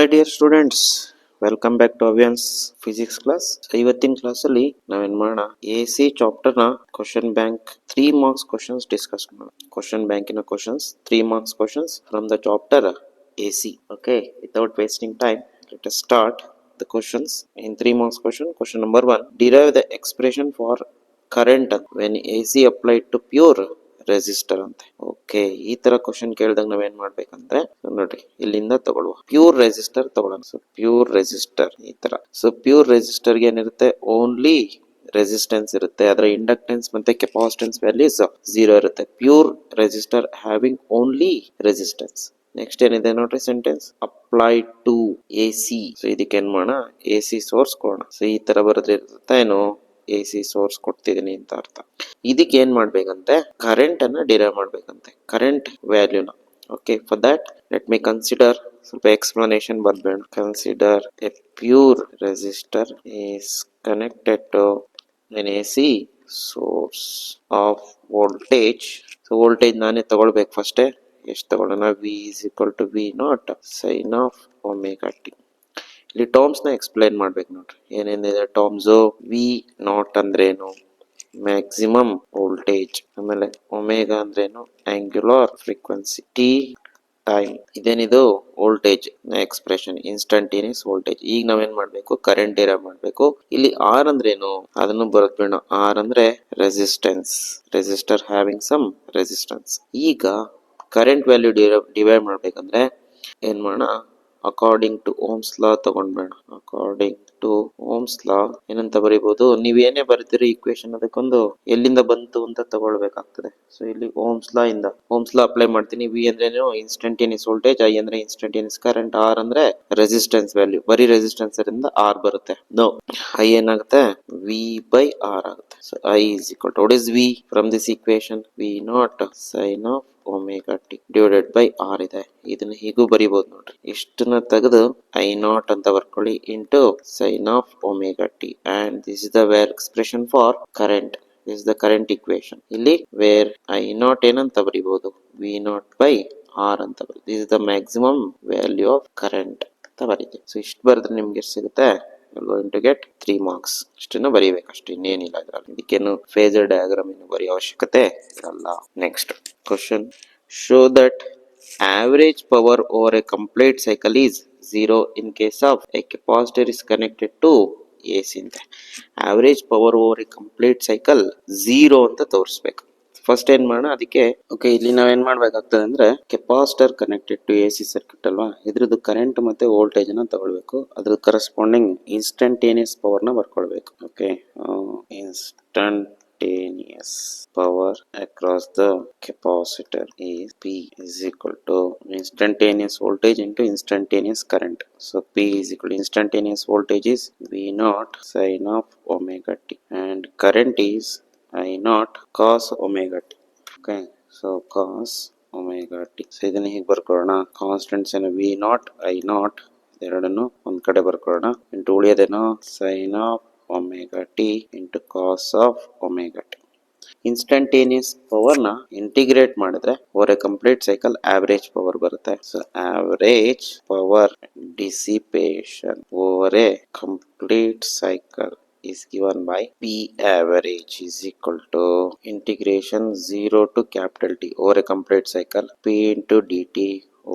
Hi dear students, welcome back to ಅವಿಯನ್ಸ್ physics class. ಇವತ್ತಿನ class ಅಲ್ಲಿ ನಾವೇನ್ ಮಾಡೋಣ, AC ಚಾಪ್ಟರ್ ನ question bank 3 marks questions discuss ಮಾಡೋಣ. ಕ್ವಶನ್ ಬ್ಯಾಂಕಿನ questions 3 marks questions from the chapter AC. Okay, without wasting time, let us start the questions. In 3 marks question number 1, derive the expression for current when AC applied to pure resistor ಅಂತೆ. Okay, ಈ ತರ question ಕೇಳಿದಾಗ ನಾವೇನ್ ಮಾಡ್ಬೇಕಂದ್ರೆ ನೋಡ್ರಿ, ಇಲ್ಲಿಂದ ತಗೊಳ್ಳುವ pure resistor ತಗೊಳ್ಳೋಣ. ಸೊ ಪ್ಯೂರ್ ರೆಸಿಸ್ಟರ್ ಈ ತರ. ಸೊ ಪ್ಯೂರ್ ರೆಸಿಸ್ಟರ್ ಏನಿರುತ್ತೆ, ಓನ್ಲಿ ರೆಸಿಸ್ಟೆನ್ಸ್ ಇರುತ್ತೆ, ಅದರ ಇಂಡಕ್ಟೆನ್ಸ್ ಮತ್ತೆ ಕೆಪಾಸಿಟೆನ್ಸ್ ವ್ಯಾಲ್ಯೂಸ್ 0 ಇರುತ್ತೆ. Pure resistor having only resistance. Next ಏನಿದೆ ನೋಡ್ರಿ sentence, apply to AC. So ಇದಕ್ಕೆ ಏನ್ ಮಾಡೋಣ, AC ಸೋರ್ಸ್ ಕೊಡೋಣ. ಸೊ ಈ ತರ ಬರೋದ್ರೆ ಏನು, AC ಸೋರ್ಸ್ ಕೊಡ್ತಿದ್ದೀನಿ ಅಂತ ಅರ್ಥ. ಇದಕ್ಕೆ ಏನ್ ಮಾಡ್ಬೇಕಂತೆ, ಕರೆಂಟ್ ಅನ್ನ ಡಿರೈವ್ ಮಾಡ್ಬೇಕಂತೆ, ಕರೆಂಟ್ ವ್ಯಾಲ್ಯೂನ. Okay, for that let me consider, ಸ್ವಲ್ಪ ಎಕ್ಸ್ಪ್ಲನೇಷನ್ ಬರ್ಬೇಡ. Consider a pure resistor is connected to an AC source of voltage. So voltage ನಾನೇ ತಗೊಳ್ಬೇಕು ಫಸ್ಟೇ. ಎಷ್ಟು ತಗೊಳ್ಳೋಣ, V is equal to V0 sin of omega t. ಇಲ್ಲಿ terms ನ explain ಮಾಡ್ಬೇಕು ನೋಡ್ರಿ, ಏನೇನಿದೆ ಟರ್ಮ್ಸ್. V0 ಅಂದ್ರೇನು, ಮ್ಯಾಕ್ಸಿಮಮ್ ವೋಲ್ಟೇಜ್. ಆಮೇಲೆ ಒಮೆಗಾ ಅಂದ್ರೇನು, ಆಂಗ್ಯುಲರ್ ಫ್ರೀಕ್ವೆನ್ಸಿ. ಟಿ ಟೈಮ್, ಇದೇನಿದು ವೋಲ್ಟೇಜ್ ನ ಎಕ್ಸ್ಪ್ರೆಷನ್, ಇನ್ಸ್ಟಂಟೇನಿಯಸ್ ವೋಲ್ಟೇಜ್. ಈಗ ನಾವೇನ್ ಮಾಡ್ಬೇಕು, ಕರೆಂಟ್ ಡಿರೈವ್ ಮಾಡ್ಬೇಕು. ಇಲ್ಲಿ ಆರ್ ಅಂದ್ರೇನು ಅದನ್ನು ಬರೆದ್ಬಿಡೋಣ. ಆರ್ ಅಂದ್ರೆ resistance, resistor having some resistance. ಈಗ ಕರೆಂಟ್ ವ್ಯಾಲ್ಯೂ ಡಿವೈಡ್ ಮಾಡ್ಬೇಕಂದ್ರೆ ಏನ್ ಮಾಡೋಣ, ಅಕಾರ್ಡಿಂಗ್ ಟು ಓಮ್ಸ್ ಲಾ ತಗೊಂಡ್ಬೇಡ. ಅಕಾರ್ಡಿಂಗ್ ಟು ಓಮ್ಸ್ ಲಾ ಏನಂತ ಬರೀಬಹುದು, ನೀವೇನೇ ಬರೀತೀರಿ ಈಕ್ವೇಶನ್ ಅದಕ್ಕೊಂದು ಎಲ್ಲಿಂದ ಬಂತು ಅಂತ ತಗೊಳ್ಬೇಕಾಗ್ತದೆ. ಸೊ ಇಲ್ಲಿ ಓಮ್ಸ್ ಲಾ ಇಂದ ಓಮ್ಸ್ ಲಾ ಅಪ್ಲೈ ಮಾಡ್ತೀನಿ. ವಿ ಅಂದ್ರೆ ಇನ್ಸ್ಟಂಟೇನಿಯಸ್ ವೋಲ್ಟೇಜ್, ಐ ಅಂದ್ರೆ ಇನ್ಸ್ಟಂಟೇನಿಯಸ್ ಕರೆಂಟ್, ಆರ್ ಅಂದ್ರೆ ರೆಸಿಸ್ಟೆನ್ಸ್ ವ್ಯಾಲ್ಯೂ. ಬರೀ ರೆಸಿಸ್ಟೆನ್ಸ್ ಇಂದ ಆರ್ ಬರುತ್ತೆ. ನೋ, ಐ ಏನಾಗುತ್ತೆ, ವಿ ಬೈ ಆರ್ ಆಗುತ್ತೆ. So I is equal to, what is V from this equation, V0 sine of omega t divided by R ಇದೆ. ಇದನ್ನ ಹೀಗೂ ಬರೀಬಹುದು ನೋಡ್ರಿ. ಇಷ್ಟನ್ನ ತೆಗೆದು I0 ಅಂತ ಬರ್ಕೊಳ್ಳಿ into sine of omega t, and this is the where expression for current. This is the current equation. ಇಲ್ಲಿ where I0 ಏನಂತ ಬರೀಬಹುದು, V0 ಬೈ ಆರ್ ಅಂತ ಬರೀ. This is the maximum value of current ಅಂತ ಬರೀತೀವಿ. So ಇಷ್ಟು ಬರೆದ್ರೆ ನಿಮ್ಗೆ ಎಷ್ಟು ಸಿಗುತ್ತೆ, going to get 3 marks. ಇಷ್ಟನ್ನು ಬರೀಬೇಕಷ್ಟು, ಇನ್ನೇನಿಲ್ಲ ಇದ್ರಲ್ಲಿ. ಇದಕ್ಕೇನು ಫೇಸರ್ ಡಯಾಗ್ರಾಮ್ ಏನು ಬರೆಯೋ ಅವಶ್ಯಕತೆ ಇರಲ್ಲ. Next question, show that average power over a complete cycle is 0 in case of a capacitor is connected to AC ಅಂತ. average power over a complete cycle 0 ಅಂತ ತೋರಿಸ್ಬೇಕು. ಫಸ್ಟ್ ಏನ್ ಮಾಡೋಣ ಅದಕ್ಕೆ. ಓಕೆ, ಇಲ್ಲಿ ನಾವೇನ್ ಮಾಡ್ಬೇಕಾಗ್ತದೆ ಅಂದ್ರೆ, capacitor connected to AC circuit ಅಲ್ವಾ, ಇದ್ರದ್ದು ಕರೆಂಟ್ ಮತ್ತೆ ವೋಲ್ಟೇಜ್ ಅನ್ನ ತಗೊಳ್ಬೇಕು. ಅದ್ರ ಕರೆಸ್ಪಾಂಡಿಂಗ್ ಇನ್ಸ್ಟಂಟೇನಿಯಸ್ ಪವರ್ ನ ಬರ್ಕೊಳ್ಬೇಕು. Okay, instantaneous power across the capacitor is P is equal to instantaneous voltage into instantaneous current. So P is equal to instantaneous voltage is V0 sin of omega t and current is I0 cos omega t. Okay, so cos omega t. So ಇದನ್ನ ಹೀಗೆ ಬರ್ಕೊಳ್ಳೋಣ. Constants ಏನು, V0 I0 ಎರಡನ್ನು ಒಂದ್ ಕಡೆ ಬರ್ಕೊಳ್ಳೋಣ. Into ಉಳಿಯೋದೇನು sin of omega t into cos of omega t. Instantaneous power ನ integrate ಮಾಡಿದ್ರೆ over a complete cycle average power ಬರುತ್ತೆ. So average power dissipation over a complete cycle is given by P average is equal to integration 0 to capital T over a complete cycle, P into dt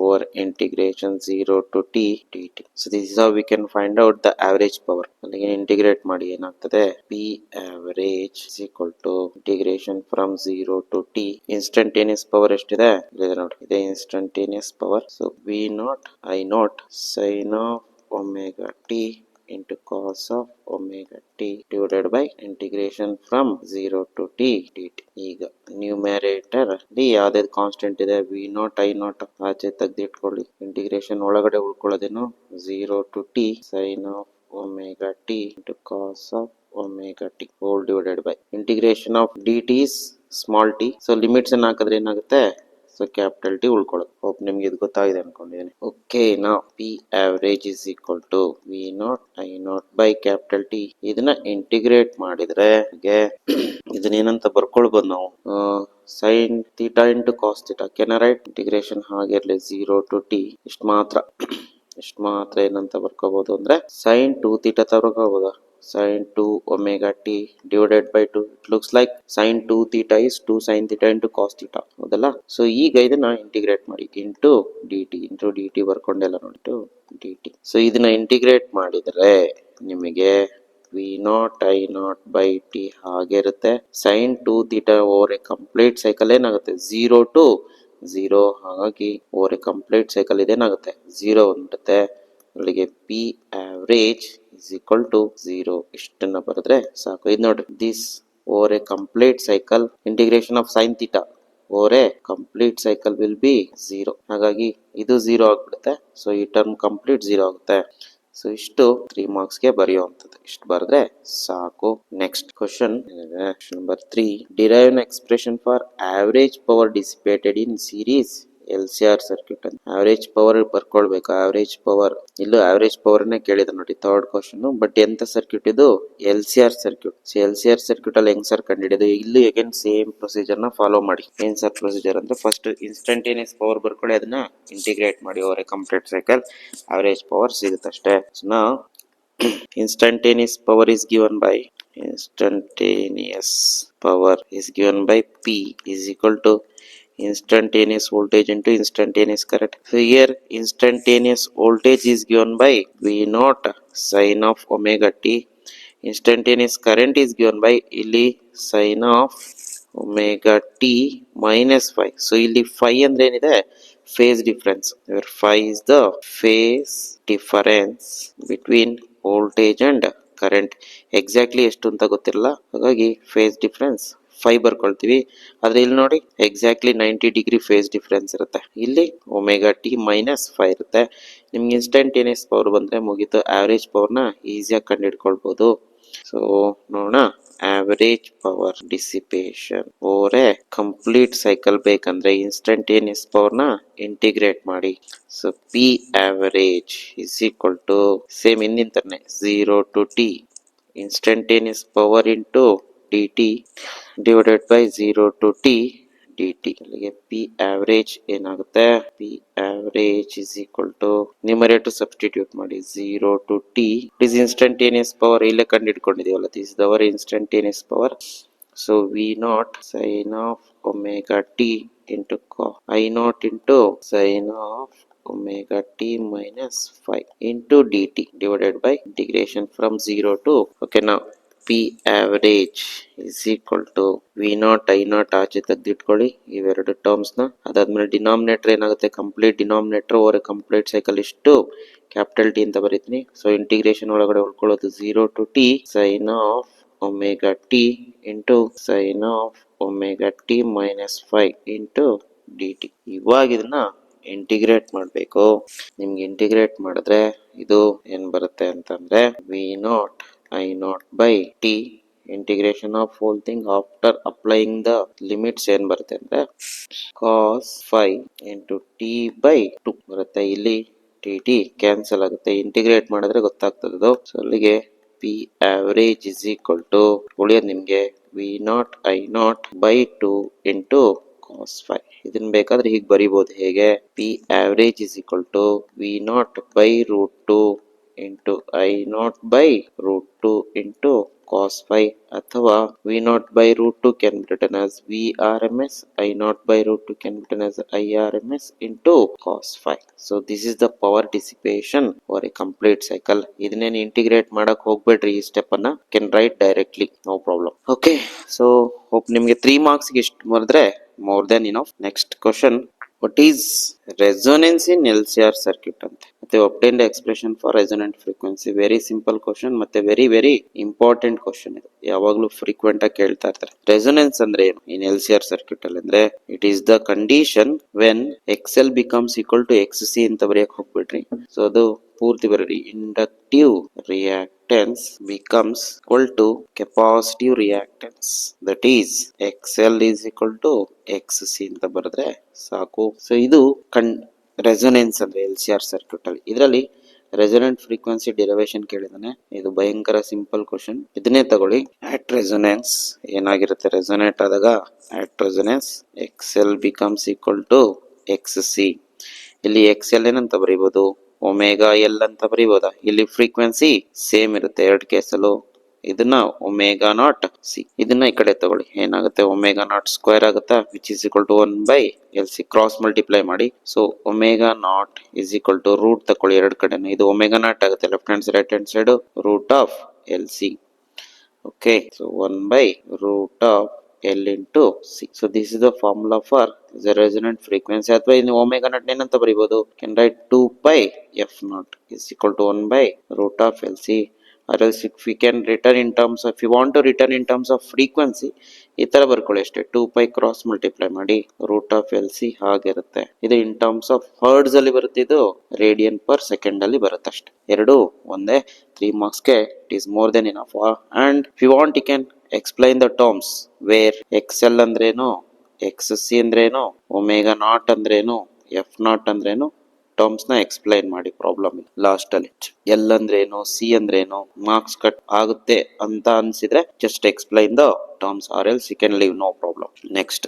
over integration 0 to T dt. So this is how we can find out the average power. ಅಲ್ಲಿಗೆ integrate ಮಾಡಿ ಏನಾಗ್ತದೆ, P average is equal to integration from 0 to T. Instantaneous power ಎಷ್ಟಿದೆ ಇದೆ ನೋಡಿ, ಇದೆ instantaneous power. So V0 I0 sin of omega t into cos of omega t divided by integration from 0 to t dt. ಈಗ numerator ಅಲ್ಲಿ ಯಾವ್ದು constant ಇದೆ, V0 I0 ಆಚೆ ತೆಗೆದಿಟ್ಕೊಳ್ಳಿ. Integration ಒಳಗಡೆ ಉಳ್ಕೊಳ್ಳೋದೇನು 0 to t sin of omega t into cos of omega t whole divided by integration of dt is small t. So limits ಅನ್ನ ಹಾಕಿದ್ರೆ ಏನಾಗುತ್ತೆ, so capital T ಉಳ್ಕೊಳ್ಳೋದು. Hope ನಿಮ್ಗೆ ಇದು ಗೊತ್ತಾಗಿದೆ ಅನ್ಕೊಂಡಿದ್ದೀನಿ. ಓಕೆ, ನಾವು P average is equal to V0 I0 by capital T. ಇದನ್ನ integrate ಮಾಡಿದ್ರೆ ಇದನ್ನೇನಂತ ಬರ್ಕೊಳ್ಬೋದು ನಾವು, sin theta into cos theta. Can write, integration ಹಾಗೆ ಇರಲಿ 0 to t ಇಷ್ಟು ಮಾತ್ರ. ಎಷ್ಟು ಮಾತ್ರ ಏನಂತ ಬರ್ಕೋಬಹುದು ಅಂದ್ರೆ sin 2 theta ಅಂತ ಬರ್ಕೋಬಹುದು. sin 2 omega t divided by 2. It looks like sin 2 theta is 2 sin theta into cos theta. ಹೌದಲ್ಲ? ಸೊ ಈಗ ಇದನ್ನ ಇಂಟಿಗ್ರೇಟ್ ಮಾಡಿ ಇಂಟು ಡಿ ಟಿ ಬರ್ಕೊಂಡೆಲ್ಲ ನೋಡಿ dt. ಸೊ ಇದನ್ನ ಇಂಟಿಗ್ರೇಟ್ ಮಾಡಿದ್ರೆ ನಿಮಗೆ V naught I naught by t ಹಾಗೆ ಇರುತ್ತೆ. sin 2 theta over a complete cycle ಏನಾಗುತ್ತೆ 0 to 0. ಹಾಗಾಗಿ ಓವರ್ ಎ ಕಂಪ್ಲೀಟ್ ಸೈಕಲ್ ಇದೇನಾಗುತ್ತೆ 0 ಬಂದ್ಬಿಡುತ್ತೆ. ಅಲ್ಲಿಗೆ P average is equal to 0 ಇಷ್ಟನ್ನ ಬರೆದ್ರೆ ಸಾಕು. ಇದು ನೋಡ್ರಿ, this over a complete cycle integration of sine theta over a complete cycle will be 0. ಹಾಗಾಗಿ ಇದು 0 ಆಗ್ಬಿಡುತ್ತೆ. ಸೊ ಈ ಟರ್ಮ್ ಕಂಪ್ಲೀಟ್ 0 ಆಗುತ್ತೆ. ಸೊ ಇಷ್ಟು 3 marks ಗೆ ಬರೆಯುವಂಥದ್ದು. ಇಷ್ಟು ಬರೆದ್ರೆ ಸಾಕು. Next question number 3. Derive an expression for average power dissipated in series LCR circuit ಅಂತ. ಆವರೇಜ್ ಪವರ್ ಬರ್ಕೊಳ್ಬೇಕು. ಆವರೇಜ್ ಪವರ್ ಇಲ್ಲೂ ಆವರೇಜ್ ಪವರ್ ನೇ ಕೇಳಿದ ನೋಡಿ ಥರ್ಡ್ ಕ್ವಶನ್. ಬಟ್ ಎಂತ ಸರ್ಕ್ಯೂಟ್ ಇದು LCR ಸರ್ಕ್ಯೂಟ್. LCR ಸರ್ಕ್ಯೂಟ್ ಅಲ್ಲಿ ಹೆಂಗ್ ಸರ್ ಕಂಡಿಡಿಯೋದು? ಇಲ್ಲಿ ಅಗೇನ್ ಸೇಮ್ ಪ್ರೊಸೀಜರ್ ನ ಫಾಲೋ ಮಾಡಿ. ಏನ್ ಸರ್ ಪ್ರೊಸೀಜರ್ ಅಂದ್ರೆ ಫಸ್ಟ್ ಇನ್ಸ್ಟಂಟೇನಿಯಸ್ ಪವರ್ ಬರ್ಕೊಳ್ಳಿ, ಅದನ್ನ ಇಂಟಿಗ್ರೇಟ್ ಮಾಡಿ over a complete cycle average power ಸಿಗುತ್ತೆ ಅಷ್ಟೇ. ನಾವು instantaneous power is given by P is equal to instantaneous voltage into instantaneous current. So here instantaneous voltage is given by V naught sin of omega t. Instantaneous current is given by ಇಲ್ಲಿ sin of omega t minus phi. So ಇಲ್ಲಿ phi ಅಂದ್ರೆ ಏನಿದೆ? Phase difference. Where phi is the phase difference between voltage and current. Exactly ಎಷ್ಟು ಅಂತ ಗೊತ್ತಿರಲ್ಲ, ಹಾಗಾಗಿ face difference 5 ಬರ್ಕೊಳ್ತೀವಿ. ಆದ್ರೆ ಇಲ್ಲಿ ನೋಡಿ ಎಕ್ಸಾಕ್ಟ್ಲಿ 90 ಡಿಗ್ರಿ ಫೇಸ್ ಡಿಫರೆನ್ಸ್ ಇರುತ್ತೆ. ಇಲ್ಲಿ ಒಮೆಗಾ ಟಿ ಮೈನಸ್ 5 ಇರುತ್ತೆ. ನಿಮ್ಗೆ ಇನ್ಸ್ಟಂಟೇನಿಯಸ್ ಪವರ್ ಬಂದ್ರೆ ಮುಗೀತು. ಆವರೇಜ್ ಪವರ್ನ ಈಸಿಯಾಗಿ ಕಂಡುಹಿಡ್ಕೊಳ್ಬಹುದು. ಸೊ ನೋಡೋಣ, average power dissipation over a complete cycle ಬೇಕಂದ್ರೆ ಇನ್ಸ್ಟಂಟೇನಿಯಸ್ ಪವರ್ನ ಇಂಟಿಗ್ರೇಟ್ ಮಾಡಿ. So P average is equal to same ಹಿಂದಿನ ತರನೇ 0 to t instantaneous power into dt divided by 0 to t dt. ಅಲ್ಲಿಗೆ ಪಿ ಆವರೇಜ್ ಏನಾಗುತ್ತೆ? P average is equal to numerator substitute ಮಾಡಿ 0 to t. It is instantaneous power ಇಲ್ಲೇ ಕಂಡುಹಿಡ್ಕೊಂಡಿದೀವಲ್ಲ, this is our instantaneous power. So V naught sine of omega t into I naught into sine of omega t minus 5 into dt divided by integration from 0 to, okay, now P average is equal to V naught I naught ಆಚೆ ತೆಗೆದಿಟ್ಕೊಳ್ಳಿ ಇವೆರಡು terms ನ. ಅದಾದ್ಮೇಲೆ denominator ಏನಾಗುತ್ತೆ? Complete denominator over complete cycle ಇಷ್ಟು capital T ಅಂತ ಬರೀತೀನಿ. So integration ಒಳಗಡೆ ಉಳ್ಕೊಳ್ಳೋದು 0 to t sin of omega t into sin of omega t minus 5 into dt. ಇವಾಗ ಇದನ್ನ ಇಂಟಿಗ್ರೇಟ್ ಮಾಡಬೇಕು. ನಿಮ್ಗೆ ಇಂಟಿಗ್ರೇಟ್ ಮಾಡಿದ್ರೆ ಇದು ಏನ್ ಬರುತ್ತೆ ಅಂತಂದ್ರೆ V naught I naught by t integration of whole thing after applying the limits ಏನ್ ಬರುತ್ತೆ ಅಂದ್ರೆ ಕಾಸ್ 5 ಇಂಟು ಟಿ ಬೈ 2 ಬರುತ್ತೆ. ಇಲ್ಲಿ ಟಿ ಟಿ ಕ್ಯಾನ್ಸಲ್ ಆಗುತ್ತೆ. ಇಂಟಿಗ್ರೇಟ್ ಮಾಡಿದ್ರೆ ಗೊತ್ತಾಗ್ತದೆ. ಸೊ ಅಲ್ಲಿಗೆ P average is equal to ಉಳಿಯೋದು ನಿಮ್ಗೆ V naught I naught by 2 into cos 5. ಇದನ್ನ ಬೇಕಾದ್ರೆ ಹೀಗೆ ಬರಿಬಹುದು. ಹೇಗೆ? P average is equal to V naught by root 2 into I naught by root 2 into cos 5, ಅಥವಾ V naught by root 2 can be written as V R M S, I naught by root 2 can be written as I R M S into cos 5. So this is the power dissipation for a complete cycle. ಇದನ್ನೇನು integrate ಮಾಡಕ್ ಹೋಗ್ಬೇಡ್ರಿ. ಈ step ಅನ್ನ can write directly, no problem. Okay, so hope ನಿಮ್ಗೆ 3 marks ಗೆ ಇಷ್ಟು ಬರೆದ್ರೆ more than enough. Next question, what is resonance in LCR circuit ಅಂತ. ಮತ್ತೆ obtain the expression for resonant frequency. Very simple question ಮತ್ತೆ ವೆರಿ ವೆರಿ ಇಂಪಾರ್ಟೆಂಟ್ ಕ್ವಶನ್ ಇದು. ಯಾವಾಗ್ಲೂ frequent ಆಗಿ ಕೇಳ್ತಾ ಇರ್ತಾರೆ. ರೆಸೊನೆನ್ಸ್ ಅಂದ್ರೆ ಏನು ಇನ್ LCR ಸರ್ಕ್ಯೂಟ್ ಅಲ್ಲಿ ಅಂದ್ರೆ it is the condition when XL becomes equal to XC ಅಂತ ಬರೆಯಕ್ ಹೋಗ್ಬಿಡ್ರಿ. ಸೊ ಅದು ಪೂರ್ತಿ ಬರೀರಿ. Inductive reactance becomes equal to capacitive reactance, that is XL is equal to XC ಅಂತ ಬರೆದ್ರೆ ಸಾಕು. ಸೊ ಇದು ರೆಸೊನೆನ್ಸ್ ಅಂದ್ರೆ LCR ಸರ್ಕ್ಯೂಟ್ ಅಲ್ಲಿ. ಇದರಲ್ಲಿ ರೆಸೊನೆಂಟ್ ಫ್ರೀಕ್ವೆನ್ಸಿ ಡಿರೈವೇಶನ್ ಕೇಳಿದಾನೆ. ಇದು ಭಯಂಕರ ಸಿಂಪಲ್ ಕ್ವಶನ್. ಇದನ್ನೇ ತಗೊಳ್ಳಿ. ಅಟ್ ರೆಸೊನೆನ್ಸ್ ಏನಾಗಿರುತ್ತೆ? ರೆಸೊನೇಟ್ ಆದಾಗ at resonance XL becomes equal to XC. ಇಲ್ಲಿ XL ಏನಂತ ಬರೀಬಹುದು? ಒಮೆಗಾ ಎಲ್ ಅಂತ ಬರೀಬೋದಾ? ಇಲ್ಲಿ ಫ್ರೀಕ್ವೆನ್ಸಿ ಸೇಮ್ ಇರುತ್ತೆ ಎರಡು ಕೇಸಲ್ಲೂ. ಇದನ್ನ ಒಮೆಗಾ ನಾಟ್ ಸಿ, ಇದನ್ನ ಈ ಕಡೆ ತಗೊಳ್ಳಿ, ಏನಾಗುತ್ತೆ ಒಮೆಗಾ ನಾಟ್ ಸ್ಕ್ವೇರ್ ಆಗುತ್ತಾ, which is equal to 1/LC. Cross multiply ಮಾಡಿ. So omega naught is equal to root ತಕೊಳ್ಳಿ ಎರಡು ಕಡೆನೂ, ಇದು ಒಮೆಗಾ ನಾಟ್ ಆಗುತ್ತೆ left hand right hand side, root of LC. Okay, so 1/√of L into C. So this is the formula for the resonant frequency. ಅಥವಾ ಇನ್ನು omega not ಏನಂತ ಬರೀಬಹುದು? Can write 2πf0 is equal to 1/√of LC. Or else if we can return in terms of, if you want to return in terms of frequency, ಈ ತರ ಬರ್ಕೊಳ್ಳಿ ಅಷ್ಟೇ, 2π cross multiply ಮಾಡಿ root of LC ಹಾಗಿರುತ್ತೆ. ಇದು in terms of hertz ಅಲ್ಲಿ ಬರುತ್ತೆ, ಇದು radian per second ಅಲ್ಲಿ ಬರುತ್ತೆ ಅಷ್ಟೇ. ಎರಡು ಒಂದೇ, 3 marks ಗೆ it is more than enough. And if you want you can explain the terms where XL ಅಂದ್ರೇನು, XC ಅಂದ್ರೇನು, ಒಮೆಗಾ ನಾಟ್ ಅಂದ್ರೇನು, F0 ಅಂದ್ರೇನು, ಟರ್ಮ್ಸ್ ನ ಎಕ್ಸ್ಪ್ಲೈನ್ ಮಾಡಿ ಪ್ರಾಬ್ಲಮ್ ಲಾಸ್ಟ್ ಅಲ್ಲಿ. ಎಲ್ ಅಂದ್ರೇನು, ಸಿ ಅಂದ್ರೇನು, ಮಾರ್ಕ್ಸ್ ಕಟ್ ಆಗುತ್ತೆ ಅಂತ ಅನ್ಸಿದ್ರೆ just explain the terms, or else you can leave, no problem. Next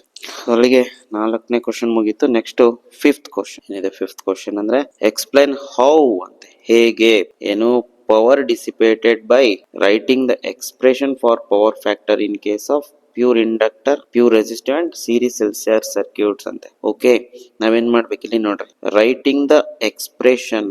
ಅಲ್ಲಿಗೆ 4ನೇ ಕ್ವಶನ್ ಮುಗೀತು. ನೆಕ್ಸ್ಟ್ 5th ಕ್ವಶನ್ ಏನಿದೆ, 5th ಕ್ವಶನ್ ಅಂದ್ರೆ ಎಕ್ಸ್ಪ್ಲೈನ್ ಹೌ ಅಂತೆ, ಹೇಗೆ, ಏನು, power dissipated by writing the expression for power factor in case of pure inductor, pure resistor and series LCR circuits ಅಂತೆ. Okay, ನಾವೇನ್ ಮಾಡ್ಬೇಕು ಇಲ್ಲಿ ನೋಡ್ರಿ, writing the expression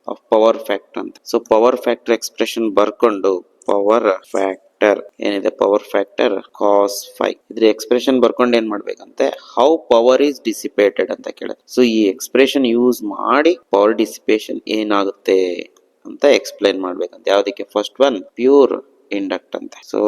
of power factor ಅಂತ. ಸೊ ಪವರ್ ಫ್ಯಾಕ್ಟರ್ ಎಕ್ಸ್ಪ್ರೆಷನ್ ಬರ್ಕೊಂಡು, power factor ಏನಿದೆ, power factor cos 5, ಇದ್ರ expression ಬರ್ಕೊಂಡು ಏನ್ ಮಾಡ್ಬೇಕಂತೆ, ಹೌ ಪವರ್ ಈಸ್ ಡಿಸಿಪೇಟೆಡ್ ಅಂತ ಕೇಳಿದ್ರೆ, ಸೊ ಈ ಎಕ್ಸ್ಪ್ರೆಷನ್ ಯೂಸ್ ಮಾಡಿ ಪವರ್ ಡಿಸಿಪೇಷನ್ ಏನಾಗುತ್ತೆ ಅಂತ ಎಕ್ಸ್ಪ್ಲೈನ್ ಮಾಡ್ಬೇಕಂತ. ಯಾವ್ದಕ್ಕೆ? ಫಸ್ಟ್ ಒನ್ ಪ್ಯೂರ್ ಇಂಡಕ್ಟ್ ಅಂತ. So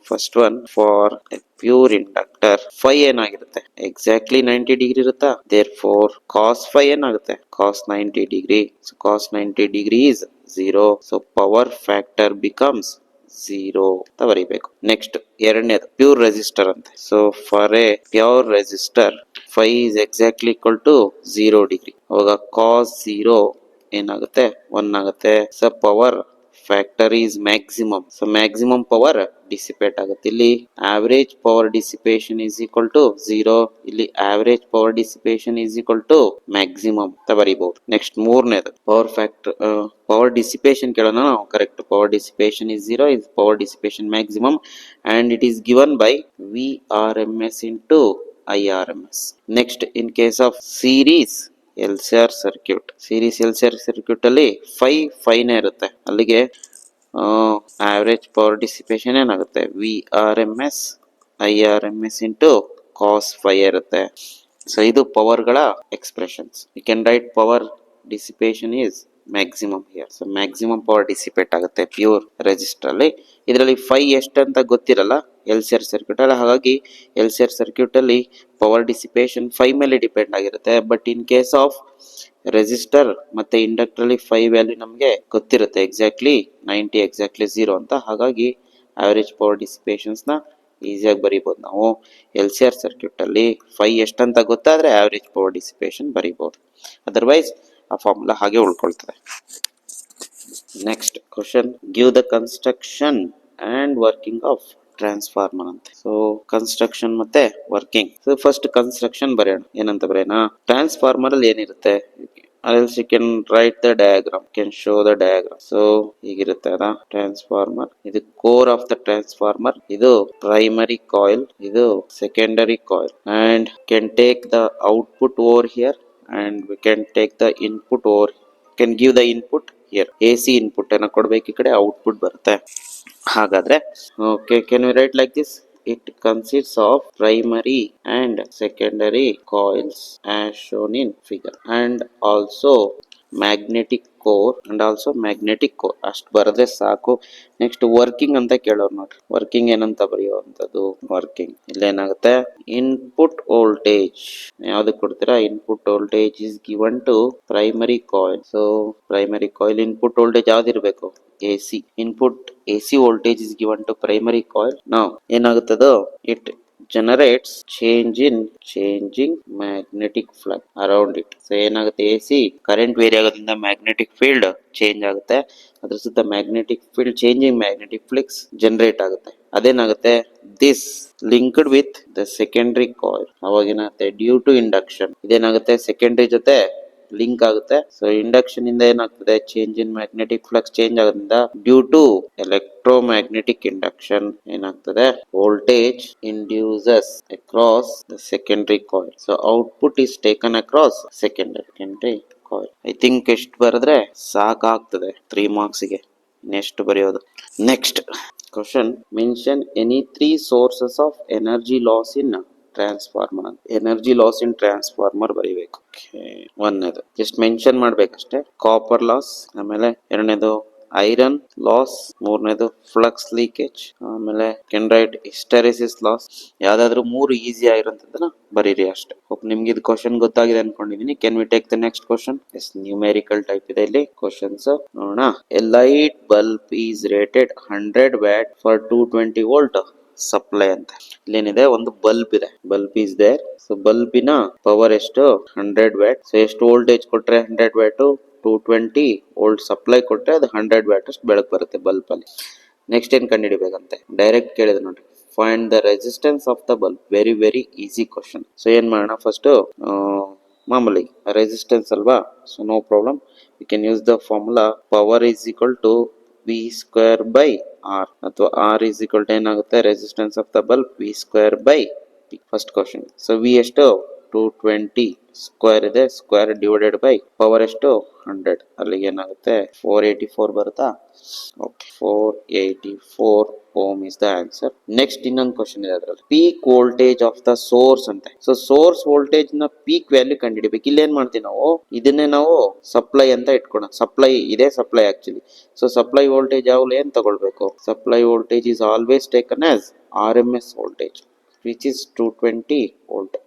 first one for pure inductor, phi ಏನಾಗಿರುತ್ತೆ, ಎಕ್ಸಾಕ್ಟ್ಲಿ 90 ಡಿಗ್ರಿ ಇರುತ್ತಾ, ದೇರ್ ಫೋರ್ ಕಾಸ್ 5 ಏನಾಗುತ್ತೆ, cos 90 degree. So cos 90 degree is 0. So power factor becomes 0 ಅಂತ ಬರೀಬೇಕು. ನೆಕ್ಸ್ಟ್ ಎರಡನೇದು ಪ್ಯೂರ್ ರೆಸಿಸ್ಟರ್ ಅಂತ. So for a pure resistor 5 is exactly equal to 0 degree. ಅವಾಗ cos 0 ಏನಾಗುತ್ತೆ, 1 ಆಗುತ್ತೆ. So power factor is maximum. So maximum power dissipate ಆಗುತ್ತೆ. ಇಲ್ಲಿ average power dissipation is equal to 0. ಇಲ್ಲಿ average power dissipation is equal to maximum ಅಂತ ಬರೀಬಹುದು. Next ಮೂರನೇದು power factor, power dissipation ಕೇಳೋಣ ನಾವು. Correct, power dissipation is 0, is power dissipation maximum and it is given by VRMS into IRMS. Next in case of series LCR circuit, series LCR circuit ಅಲ್ಲಿ 5 ನೇ ಇರುತ್ತೆ. ಅಲ್ಲಿಗೆ average power dissipation ಏನಾಗುತ್ತೆ, VRMS IRMS into cos 5 ಇರುತ್ತೆ. So ಇದು power ಗಳ expressions. You can write power dissipation is maximum here. So maximum power dissipate ಆಗುತ್ತೆ pure resistor ಅಲ್ಲಿ. ಇದರಲ್ಲಿ 5 ಎಷ್ಟಂತ ಗೊತ್ತಿರಲ್ಲ ಎಲ್ಸಿಆರ್ ಸರ್ಕ್ಯೂಟ್ ಅಲ್ಲಿ, ಹಾಗಾಗಿ ಎಲ್ಸಿಆರ್ ಸರ್ಕ್ಯೂಟ್ ಅಲ್ಲಿ ಪವರ್ ಡಿಸಿಪೇಷನ್ 5 ಮೇಲೆ ಡಿಪೆಂಡ್ ಆಗಿರುತ್ತೆ. But in case of resistor ಮತ್ತೆ ಇಂಡಕ್ಟರ್ ಅಲ್ಲಿ 5 ವ್ಯಾಲ್ಯೂ ನಮಗೆ ಗೊತ್ತಿರುತ್ತೆ, ಎಕ್ಸಾಕ್ಟ್ಲಿ 90, ಎಕ್ಸಾಕ್ಟ್ಲಿ 0 ಅಂತ. ಹಾಗಾಗಿ ಆವರೇಜ್ ಪವರ್ ಡಿಸಿಪೇಷನ್ಸ್ ನ ಈಸಿಯಾಗಿ ಬರೀಬಹುದು ನಾವು. ಎಲ್ಸಿಆರ್ ಸರ್ಕ್ಯೂಟ್ ಅಲ್ಲಿ 5 ಎಷ್ಟಂತ ಗೊತ್ತಾದ್ರೆ ಆವರೇಜ್ ಪವರ್ ಡಿಸಿಪೇಷನ್ ಬರೀಬಹುದು, ಅದರ್ವೈಸ್ ಆ ಫಾರ್ಮುಲಾ ಹಾಗೆ ಉಳ್ಕೊಳ್ತದೆ. Next question, give the construction and working of transformer ಅಂತ. ಸೊ ಕನ್ಸ್ಟ್ರಕ್ಷನ್ ಮತ್ತೆ ವರ್ಕಿಂಗ್. ಸೊ ಫಸ್ಟ್ ಕನ್ಸ್ಟ್ರಕ್ಷನ್ ಬರೆಯೋಣ. ಏನಂತ ಬರೆಯೋಣ, ಟ್ರಾನ್ಸ್ಫಾರ್ಮರ್ ಅಲ್ಲಿ ಏನಿರುತ್ತೆ, else you can write the diagram, can show the diagram. So ಹೀಗಿರುತ್ತೆ ಅದ ಟ್ರಾನ್ಸ್ಫಾರ್ಮರ್. ಇದು ಕೋರ್ ಆಫ್ ದ ಟ್ರಾನ್ಸ್ಫಾರ್ಮರ್, ಇದು ಪ್ರೈಮರಿ ಕಾಯಿಲ್, ಇದು secondary coil, and can take the output over here and we can take the input over, can give the input here. AC input ಅನ್ನ ಕೊಡ್ಬೇಕು, ಈ ಕಡೆ output ಬರುತ್ತೆ. ಹಾಗಾದ್ರೆ okay, can we write like this? It consists of primary and secondary coils as shown in figure, and also magnetic core and also magnetic core. ಅಷ್ಟು ಬರೆದ್ರೆ ಸಾಕು. Next working ಅಂತ ಕೇಳೋರು ನೋಡ್ರಿ, ವರ್ಕಿಂಗ್ ಏನಂತ ಬರೆಯುವಂಥದ್ದು. ವರ್ಕಿಂಗ್ ಇಲ್ಲೇನಾಗುತ್ತೆ, ಇನ್ಪುಟ್ ವೋಲ್ಟೇಜ್ ಯಾವ್ದು ಕೊಡ್ತೀರಾ, input voltage is given to primary coil. So primary coil input voltage ಯಾವ್ದಿರ್ಬೇಕು, AC. Input AC voltage is given to primary coil. Now ಏನಾಗುತ್ತದೋ, it generates changing magnetic flux around it. So ಏನಾಗುತ್ತೆ, AC current vary ಆಗೋದ್ರಿಂದ magnetic field change ಆಗುತ್ತೆ, ಅದ್ರ ಸುತ್ತ magnetic field changing magnetic flux generate ಆಗುತ್ತೆ. ಅದೇನಾಗುತ್ತೆ, this linked with the secondary coil. ಅವಾಗೇನಾಗುತ್ತೆ, due to induction ಇದೇನಾಗುತ್ತೆ, ಸೆಕೆಂಡರಿ ಜೊತೆ ಲಿಂಕ್ ಆಗುತ್ತೆ. ಸೊ ಇಂಡಕ್ಷನ್ ಇಂದ ಏನಾಗ್ತದೆ, change in magnetic flux change ಆಗೋದ್ರಿಂದ ಡ್ಯೂ ಟು ಎಲೆಕ್ಟ್ರೋಮ್ಯಾಗ್ನೆಟಿಕ್ ಇಂಡಕ್ಷನ್ ಏನಾಗ್ತದೆ, voltage induces across the secondary coil. So output is taken across secondary coil. I think ಎಷ್ಟು ಬರೆದ್ರೆ ಸಾಕಾಗ್ತದೆ 3 ಮಾರ್ಕ್ಸ್ಗೆ. ನೆಕ್ಸ್ಟ್ ಬರೆಯೋದು. Next question, mention any 3 sources of energy loss in transformer. Energy loss in transformer ಬರೀಬೇಕು. ಒಂದನೇದು just mention ಮಾಡ್ಬೇಕಷ್ಟೇ, copper loss, ಆಮೇಲೆ ಎರಡನೇದು iron loss, ಮೂರನೇದು flux leakage, ಆಮೇಲೆ ಕೆಂಡ್ರೈಟ್ ಹಿಸ್ಟೆರಿಸಿಸ್ ಲಾಸ್. ಯಾವ್ದಾದ್ರು 3 ಈಸಿ ಆಗಿರೋಂಥದ್ದನ್ನ ಬರೀರಿ ಅಷ್ಟೇ. ಹೋಪ್ ನಿಮ್ಗೆ ಇದು ಕ್ವಶನ್ ಗೊತ್ತಾಗಿದೆ ಅನ್ಕೊಂಡಿದೀನಿ. Can we take the next question? Yes, numerical type ಇದೆ ಇಲ್ಲಿ ಕ್ವಶನ್ಸ್. ನೋಡೋಣ. A light bulb is rated 100 watt for 220 volt supply ಅಂತ. ಇಲ್ಲೇನಿದೆ, ಒಂದು ಬಲ್ಬ್ ಇದೆ, ಬಲ್ಬ್ ಈಸ್ ದೇರ್. ಸೊ ಬಲ್ಬಿನ ಪವರ್ ಎಷ್ಟು? 100 ವ್ಯಾಟ್. ಸೊ ಎಷ್ಟು ವೋಲ್ಟೇಜ್ ಕೊಟ್ರೆ 100 ವ್ಯಾಟ್? 220 ವೋಲ್ಟ್ ಸಪ್ಲೈ ಕೊಟ್ರೆ ಅದು 100 ವ್ಯಾಟ್ ಅಷ್ಟು ಬೆಳಕು ಬರುತ್ತೆ ಬಲ್ಬ್ ಅಲ್ಲಿ. ನೆಕ್ಸ್ಟ್ ಏನ್ ಕಂಡುಹಿಡಿಬೇಕಂತೆ, ಡೈರೆಕ್ಟ್ ಕೇಳಿದ್ರೆ ನೋಡ್ರಿ, find the resistance of the bulb. Very very easy question. So ಏನ್ ಮಾಡೋಣ, ಫಸ್ಟ್ ಮಾಮೂಲಿ ರೆಸಿಸ್ಟೆನ್ಸ್ ಅಲ್ವಾ, so no problem, you can use the formula power is equal to V square by R, ಅಥವಾ R is equal to ಏನಾಗುತ್ತೆ, resistance of the bulb V square by T. First question. So V ಎಷ್ಟು? 220 square ಇದೆ, square divided by power ಎಷ್ಟು? 100. ಅಲ್ಲಿಗೆ ಏನಾಗುತ್ತೆ, 484 ಬರುತ್ತಾ? Okay, 484 ohm is the answer. Next ಇನ್ನೊಂದು question ಇದೆ ಅದರಲ್ಲಿ, peak voltage of the source ಅಂತೆ. ಸೊ ಸೋರ್ಸ್ ವೋಲ್ಟೇಜ್ ನ ಪೀಕ್ ವ್ಯಾಲ್ಯೂ ಕಂಡುಹಿಡಿಬೇಕು. ಇಲ್ಲಿ ಏನ್ ಮಾಡ್ತೀವಿ ನಾವು, ಇದನ್ನೇ ನಾವು ಸಪ್ಲೈ ಅಂತ ಇಟ್ಕೋಣ. ಸಪ್ಲೈ ಇದೆ, supply actually. So supply voltage ಯಾವಾಗಲೂ ಏನ್ ತಗೊಳ್ಬೇಕು, supply voltage is always taken as RMS voltage which is 220 volt.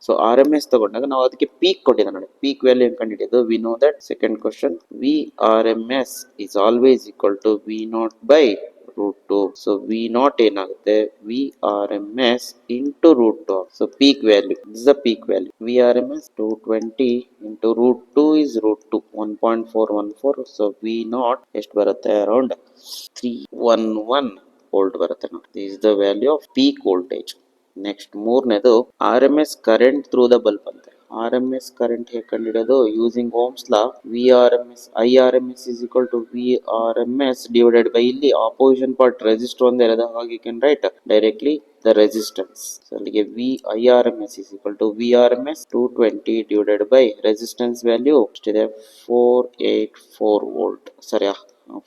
So RMS ತಗೊಂಡಾಗ ನಾವು ಅದಕ್ಕೆ ಪೀಕ್ ಕೊಟ್ಟಿದ್ದ ನೋಡಿ, peak value ಕಂಡುಹಿಡಿಯೋದು. V know that second question, V RMS is always equal to V naught by root 2. So V naught ಏನಾಗುತ್ತೆ, V RMS into root 2. So peak value, this the peak value. V RMS 220 into root 2 is root 2, 1.414. So V naught ಎಷ್ಟು ಬರುತ್ತೆ, around 311 volt ಬರುತ್ತೆ ನೋಡಿ. This is the value of peak voltage. Next ಮೂರನೇದು, RMS current through the bulb ಅಂತೆ. RMS current ಹೇಗೆ ಕಂಡುಹಿಡಿಯೋದು, using Ohm's law. IRMS is equal to VRMS divided by, ಇಲ್ಲಿ opposition part resistor ಒಂದೇ ಇರೋದು, ಹಾಗೆ you can write directly the resistance. So ಅಲ್ಲಿಗೆ IRMS is equal to VRMS 220 divided by resistance value ಎಷ್ಟಿದೆ, 484 volt. ಸರಿಯಾ,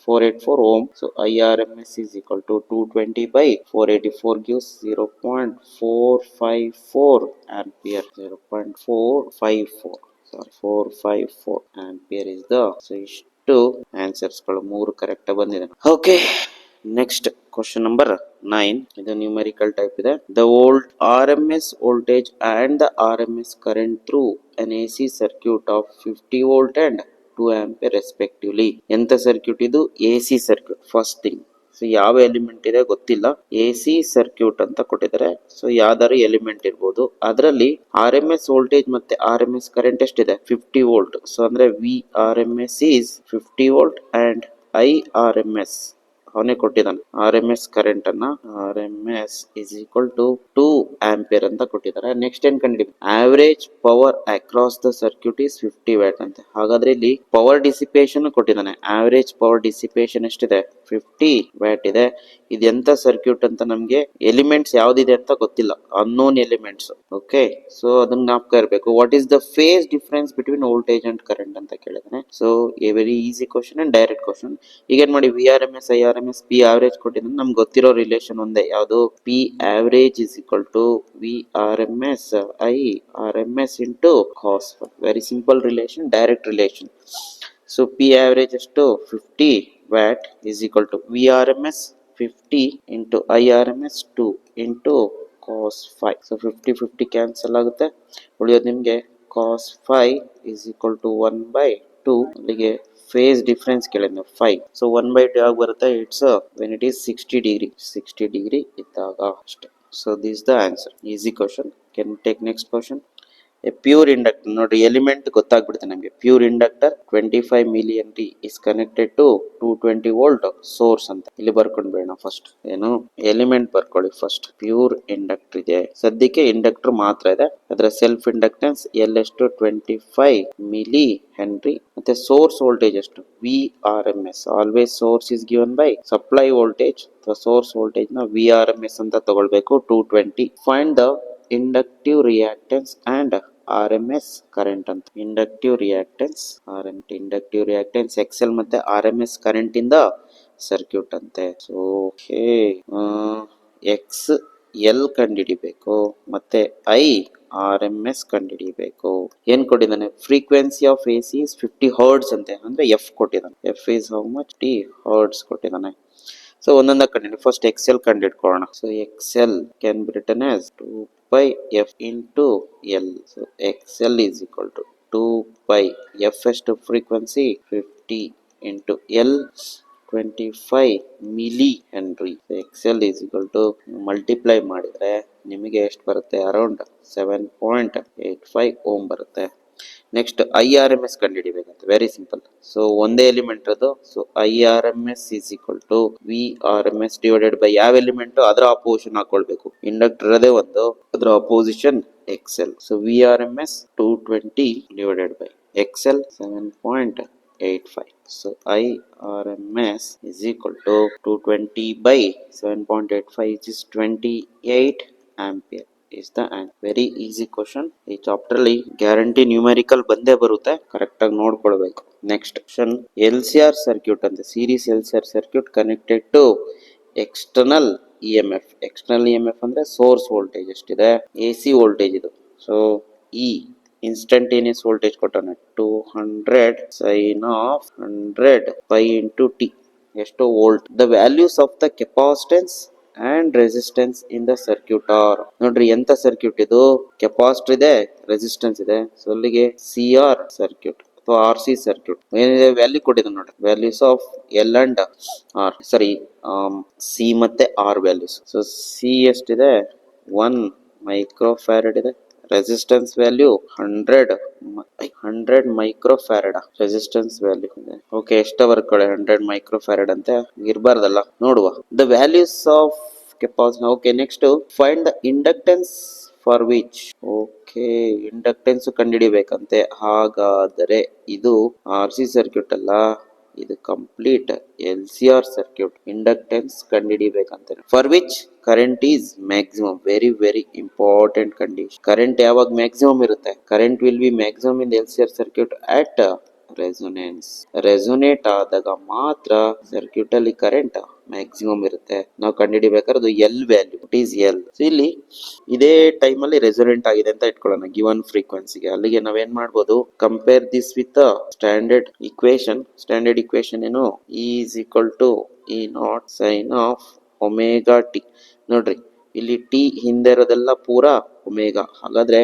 484 ohm. So IRMS is equal to 220 by 484 gives 0.454 ampere. 0.454. Sorry, 454 ampere is the. So ಇಷ್ಟು answers ಗಳು 3 correct ಬಂದಿದೆ. Okay, next question number 9. ಇದು numerical type ಇದೆ. The RMS voltage and the RMS current through an AC circuit of 50 volt and 2 ampere respectively. ಎಂತ circuit ಇದು, AC circuit. First thing, so ಯಾವ element ಇದೆ ಗೊತ್ತಿಲ್ಲ, AC circuit ಅಂತ ಕೊಟ್ಟಿದ್ದಾರೆ. So ಯಾವ್ದಾರು ಎಲಿಮೆಂಟ್ ಇರ್ಬೋದು. ಅದರಲ್ಲಿ RMS ವೋಲ್ಟೇಜ್ ಮತ್ತೆ RMS ಕರೆಂಟ್ ಎಷ್ಟಿದೆ, 50 ವೋಲ್ಟ್. ಸೊ ಅಂದ್ರೆ VRMS is 50 volt and IRMS ಅವನೇ ಕೊಟ್ಟಿದ್ದಾನೆ. RMS ಕರೆಂಟ್ ಅನ್ನ RMS is equal to 2 ampere ಅಂತ ಕೊಟ್ಟಿದ್ದಾರೆ. ನೆಕ್ಸ್ಟ್ ಏನ್ ಕಂಡಿದ್ದೀವಿ, average power across the circuit is 50 watt ಅಂತ. ಹಾಗಾದ್ರೆ ಇಲ್ಲಿ ಪವರ್ ಡಿಸಿಪೇಷನ್ ಕೊಟ್ಟಿದ್ದಾನೆ. ಆವರೇಜ್ ಪವರ್ ಡಿಸಿಪೇಷನ್ ಎಷ್ಟಿದೆ, 50 ವ್ಯಾಟ್ ಇದೆ. ಇದೆಂತ ಸರ್ಕ್ಯೂಟ್ ಅಂತ ನಮ್ಗೆ ಎಲಿಮೆಂಟ್ಸ್ ಯಾವ್ದಿದೆ ಅಂತ ಗೊತ್ತಿಲ್ಲ, ಅನ್ನೋನ್ ಎಲಿಮೆಂಟ್ಸ್. ಓಕೆ, ಸೊ ಅದನ್ನ ಜ್ಞಾಪಕ ಇರಬೇಕು. What is the phase difference between voltage and current ಅಂತ ಕೇಳಿದಾನೆ. So a very easy question and direct question. ಈಗ ಏನ್ ಮಾಡಿ, VRMS IRMS P ಆವರೇಜ್ ಕೊಟ್ಟಿದ್ದಾನೆ. ನಮ್ಗೆ ಗೊತ್ತಿರೋ ರಿಲೇಷನ್ ಒಂದೇ, ಯಾವುದು, P average is equal to VRMS IRMS into cos. Very simple relation, direct relation. So P average ಎಷ್ಟು, 50 watt is equal to VRMS 50 into IRMS 2 into cos 5. So 50 cancel ಆಗುತ್ತೆ, ಉಳಿಯೋದು ನಿಮಗೆ cos 5 is equal to 1 by 2. ಅಲ್ಲಿಗೆ face difference ಕೇಳಿದ್ವಿ 5. So 1/2 ಯಾವಾಗ ಬರುತ್ತೆ, it's when it is 60 degree ಇದ್ದಾಗ ಅಷ್ಟೇ. So this the answer. Easy question. Can take next question. A pure inductor ನೋಡ್ರಿ ಎಲಿಮೆಂಟ್ ಗೊತ್ತಾಗ್ಬಿಡುತ್ತೆ ನಮಗೆ. Pure inductor 25 milli henry is connected to 220 volt source ಅಂತ ಇಲ್ಲಿ ಬರ್ಕೊಂಡ್ಬೇಡ. ಫಸ್ಟ್ ಏನು ಎಲಿಮೆಂಟ್ ಬರ್ಕೊಳ್ಳಿ. ಫಸ್ಟ್ ಪ್ಯೂರ್ ಇಂಡಕ್ಟರ್ ಇದೆ, ಸದ್ಯಕ್ಕೆ ಇಂಡಕ್ಟರ್ ಮಾತ್ರ ಇದೆ. ಅದರ ಸೆಲ್ಫ್ ಇಂಡಕ್ಟೆನ್ಸ್ ಎಲ್ ಎಷ್ಟು 25 ಮಿಲಿ ಹೆನ್ರಿ. ಮತ್ತೆ ಸೋರ್ಸ್ ವೋಲ್ಟೇಜ್ ಎಷ್ಟು V R M S. Always source is given by supply voltage. Source voltage ನ ವಿ ಆರ್ ಎಂ ಎಸ್ ಅಂತ ತಗೊಳ್ಬೇಕು 220. Find the inductive reactance and R M S current ಅಂತ. Inductive reactance inductive reactance X L ಮತ್ತೆ R M S current ಇಂದ circuit ಅಂತೆ. So X L ಕಂಡುಹಿಡಿಬೇಕು ಮತ್ತೆ I R M S ಕಂಡುಹಿಡಿಬೇಕು. ಏನ್ ಕೊಟ್ಟಿದ್ದಾನೆ, frequency of A C is 50 hertz ಅಂತೆ, ಅಂದ್ರೆ ಎಫ್ ಕೊಟ್ಟಿದ್ದಾನೆ. F is how much t hertz ಕೊಟ್ಟಿದ್ದಾನೆ. ಸೊ ಒಂದೊಂದ ಕಂಡು ಫಸ್ಟ್ ಎಕ್ಸೆಲ್ ಕಂಡುಹಿಡ್ಕೊಳ್ಳೋಣ. So X L can be written as 2 pi f into L. So XL is equal to 2 pi f ಎಷ್ಟು frequency 50 into L 25 milli henry. XL is equal to multiply ಮಾಡಿದ್ರೆ ನಿಮಗೆ ಎಷ್ಟು ಬರುತ್ತೆ, ಅರೌಂಡ್ 7.85 ಓಮ್ ಬರುತ್ತೆ. Next I R M S ಕಂಡುಹಿಡಿಬೇಕಂತ. Very simple. So ಒಂದೇ element ಅದು. So I R M S is equal to V R M S divided by ಯಾವ element ಅದರ ಅಪೋಸಿಷನ್ ಹಾಕೊಳ್ಬೇಕು. ಇಂಡಕ್ಟರ್ ಅದೇ ಒಂದು, ಅದರ opposition X L. So V R M S 220 divided by Excel 7.85. So IRMS is equal to 220 by 7.85 which is 28 ampere is the answer. Very easy question. ಈ chapter ಅಲ್ಲಿ guarantee numerical ಬಂದೇ ಬರುತ್ತೆ, correct ಆಗಿ ನೋಡ್ಕೊಳ್ಬೇಕು. Next question, L C R circuit ಅಂತ. Series L C R circuit connected to external E M F. External E M F ಅಂದ್ರೆ source voltage ಎಷ್ಟಿದೆ, A C voltage ಇದು. ಸೊ ಇ ಇನ್ಸ್ಟಂಟೇನಿಯಸ್ ವೋಲ್ಟೇಜ್ ಕೊಟ್ಟಾನೆ 200 sine of 100 pi into t ಎಷ್ಟು volt. The values of the capacitance and resistance in the circuit are. ನೋಡ್ರಿ ಎಂತ circuit ಇದು, capacitor ಇದೆ, resistance ಇದೆ. ಸೊ ಅಲ್ಲಿಗೆ ಸಿ ಆರ್ ಸರ್ಕ್ಯೂಟ್ ಅಥವಾ ಆರ್ ಸಿ ಸರ್ಕ್ಯೂಟ್. ಏನಿದೆ ವ್ಯಾಲ್ಯೂ ಕೊಟ್ಟಿದೆ ನೋಡ್ರಿ, values of L and R, ಸರಿ ಸಿ ಮತ್ತೆ ಆರ್ ವ್ಯಾಲ್ಯೂಸ್. ಸೊ ಸಿ ಎಷ್ಟಿದೆ 1 ಮೈಕ್ರೋ ಫ್ಯಾರಡ್ ಇದೆ. Resistance value 100 microfarad resistance value ಇದೆ. ಓಕೆ, ಎಷ್ಟು ಬರ್ಕೊಳ್ಳಿ 100 ಮೈಕ್ರೋ ಫ್ಯಾರಡ್ ಅಂತ ಇರಬಾರ್ದಲ್ಲ, ನೋಡುವ. The values of capacitor. Okay, next find the inductance for which. Okay, inductance ಕಂಡುಹಿಡಿಬೇಕಂತೆ. ಹಾಗಾದರೆ ಇದು ಆರ್ ಸಿ ಸರ್ಕ್ಯೂಟ್ ಅಲ್ಲ, ಇದು complete L C R circuit. Inductance ಕಂಡುಹಿಡಿಬೇಕಂತ. For which current is maximum. Very very important condition. Current ಯಾವಾಗ maximum ಇರುತ್ತೆ, current will be maximum in L C R circuit at resonance. Resonate ಆದಾಗ ಮಾತ್ರ circuit ಅಲ್ಲಿ current maximum ಇರುತ್ತೆ. ನಾವು ಕಂಡುಹಿಡಿಬೇಕಾದ್ರೆ L value it is L. ಇಲ್ಲಿ ಇದೇ ಟೈಮ್ ಅಲ್ಲಿ ರೆಸೊನೆಂಟ್ ಆಗಿದೆ ಅಂತ ಇಟ್ಕೊಳ್ಳೋಣ ಗಿವನ್ ಫ್ರೀಕ್ವೆನ್ಸಿಗೆ. ಅಲ್ಲಿಗೆ ನಾವೇನ್ ಮಾಡ್ಬೋದು, compare this with standard equation. Standard equation ಏನು, is equal to E naught sine of omega T. ನೋಡ್ರಿ ಇಲ್ಲಿ ಟಿ ಹಿಂದೆ ಇರೋದೆಲ್ಲ ಪೂರಾ ಒಮೆಗಾ. ಹಾಗಾದ್ರೆ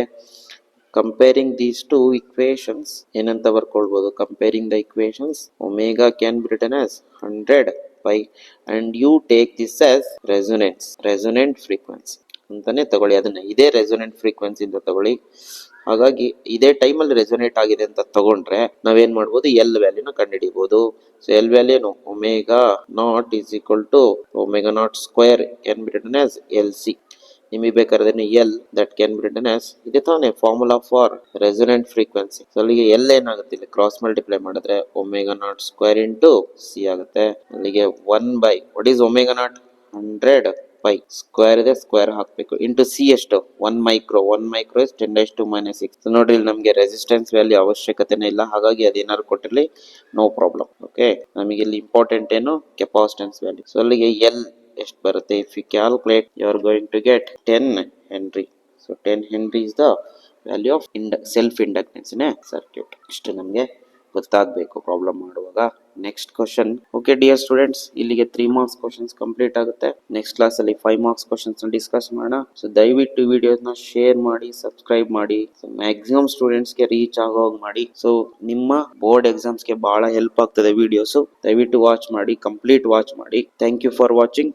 ಕಂಪೇರಿಂಗ್ ದೀಸ್ ಟು ಇಕ್ವೇಶನ್ಸ್ ಏನಂತ ಬರ್ಕೊಳ್ಬಹುದು, comparing the equations omega can be written as 100 pi and you take this as resonant frequency ಅಂತಾನೆ ತಗೊಳ್ಳಿ. ಅದನ್ನ ಇದೇ ರೆಸೊನೆಂಟ್ ಫ್ರೀಕ್ವೆನ್ಸಿ ಅಂತ ತಗೊಳ್ಳಿ. ಹಾಗಾಗಿ ಇದೇ ಟೈಮ್ ಅಲ್ಲಿ ರೆಸೊನೇಟ್ ಆಗಿದೆ ಅಂತ ತಗೊಂಡ್ರೆ ನಾವೇನ್ ಮಾಡ್ಬೋದು, ಎಲ್ ವ್ಯಾಲ್ಯೂನ ಕಂಡುಹಿಡಿಬಹುದು. ಸೊ ಎಲ್ ವ್ಯಾಲ್ಯೂ ಏನು, omega naught is equal to omega naught square can be written as L C. ನಿಮಗೆ ಬೇಕಾದ್ರೆ L that can be written as, ಇದೆ ತಾನೇ formula for resonant frequency. So ಅಲ್ಲಿಗೆ ಎಲ್ ಏನಾಗುತ್ತೆ, ಇಲ್ಲಿ ಕ್ರಾಸ್ ಮಲ್ಟಿಪ್ಲೈ ಮಾಡಿದ್ರೆ omega naught square into C ಆಗುತ್ತೆ. ಅಲ್ಲಿಗೆ 1 by what is omega naught 100 pi square ಇದೆ, ಸ್ಕ್ವೇರ್ ಹಾಕ್ಬೇಕು ಇಂಟು ಸಿ ಎಷ್ಟು 1 ಮೈಕ್ರೋ. 1 micro is 10⁻⁶. ನೋಡ್ರಿ ಇಲ್ಲಿ ನಮಗೆ ರೆಸಿಸ್ಟೆನ್ಸ್ ವ್ಯಾಲ್ಯೂ ಅವಶ್ಯಕತೆನೇ ಇಲ್ಲ, ಹಾಗಾಗಿ ಅದೇನಾದ್ರು ಕೊಟ್ಟಿರಲಿ ನೋ ಪ್ರಾಬ್ಲಮ್. ಓಕೆ, ನಮಗೆ ಇಲ್ಲಿ ಇಂಪಾರ್ಟೆಂಟ್ ಏನು, ಕೆಪಾಸಿಟೆನ್ಸ್ ವ್ಯಾಲ್ಯೂ. ಸೊ ಅಲ್ಲಿಗೆ ಎಲ್ ಎಷ್ಟು ಬರುತ್ತೆ, if you calculate you are going to get 10 henry. So 10 henry is the value of self inductance in a circuit. ಇಷ್ಟು ನಮಗೆ ಗೊತ್ತಾಗಬೇಕು ಪ್ರಾಬ್ಲಮ್ ಮಾಡುವಾಗ. Next question. Okay dear students, ಇಲ್ಲಿಗೆ 3 marks questions complete ಆಗುತ್ತೆ. Next class ಅಲ್ಲಿ 5 marks questions discuss ಮಾಡೋಣ. So ದಯವಿಟ್ಟು ವಿಡಿಯೋಸ್ನ ಶೇರ್ ಮಾಡಿ, ಸಬ್ಸ್ಕ್ರೈಬ್ ಮಾಡಿ, ಮ್ಯಾಕ್ಸಿಮಮ್ ಸ್ಟೂಡೆಂಟ್ಸ್ಗೆ ರೀಚ್ ಆಗೋಗ್ ಮಾಡಿ. ಸೊ ನಿಮ್ಮ ಬೋರ್ಡ್ ಎಕ್ಸಾಮ್ಸ್ಗೆ ಬಹಳ ಹೆಲ್ಪ್ ಆಗ್ತದೆ ವಿಡಿಯೋಸ್. ದಯವಿಟ್ಟು ವಾಚ್ ಮಾಡಿ, ಕಂಪ್ಲೀಟ್ ವಾಚ್ ಮಾಡಿ. Thank you for watching.